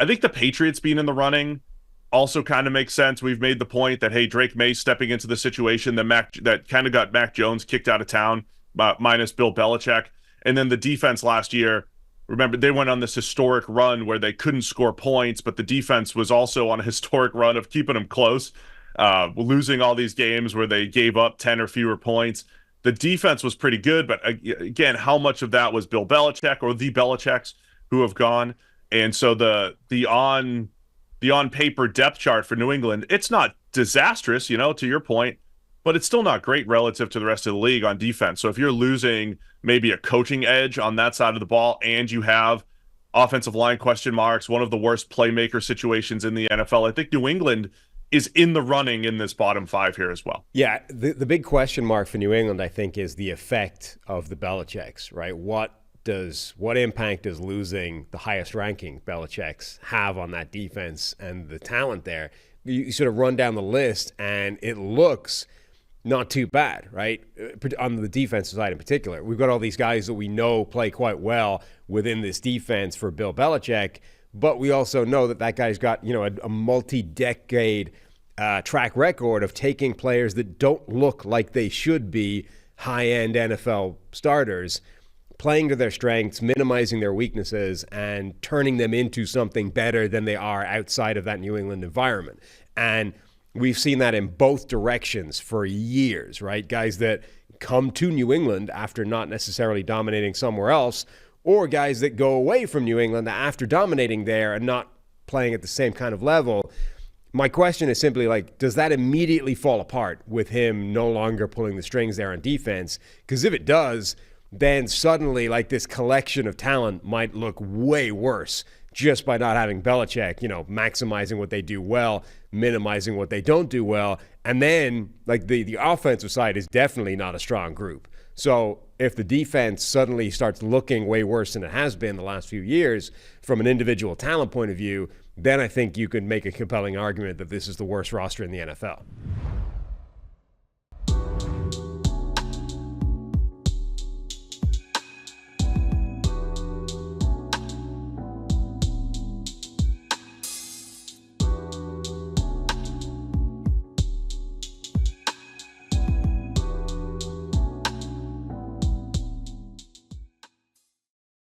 I think the Patriots being in the running also kind of makes sense. We've made the point that, hey, Drake May stepping into the situation that kind of got Mac Jones kicked out of town, minus Bill Belichick. And then the defense last year, remember, they went on this historic run where they couldn't score points, but the defense was also on a historic run of keeping them close, losing all these games where they gave up 10 or fewer points. The defense was pretty good, but again, how much of that was Bill Belichick or the Belichicks who have gone? And so the on paper depth chart for New England, it's not disastrous, to your point, but it's still not great relative to the rest of the league on defense. So if you're losing maybe a coaching edge on that side of the ball and you have offensive line question marks, one of the worst playmaker situations in the NFL, I think New England is in the running in this bottom five here as well. Yeah, the big question mark for New England, I think, is the effect of the Belichicks, right? What impact does losing the highest ranking Belichick's have on that defense and the talent there? You sort of run down the list and it looks not too bad, right? On the defensive side in particular. We've got all these guys that we know play quite well within this defense for Bill Belichick, but we also know that guy's got, a multi-decade track record of taking players that don't look like they should be high-end NFL starters, playing to their strengths, minimizing their weaknesses, and turning them into something better than they are outside of that New England environment. And we've seen that in both directions for years, right? Guys that come to New England after not necessarily dominating somewhere else, or guys that go away from New England after dominating there and not playing at the same kind of level. My question is simply does that immediately fall apart with him no longer pulling the strings there on defense? Because if it does, then suddenly this collection of talent might look way worse just by not having Belichick, maximizing what they do well, minimizing what they don't do well. And then the offensive side is definitely not a strong group. So if the defense suddenly starts looking way worse than it has been the last few years from an individual talent point of view, then I think you could make a compelling argument that this is the worst roster in the NFL.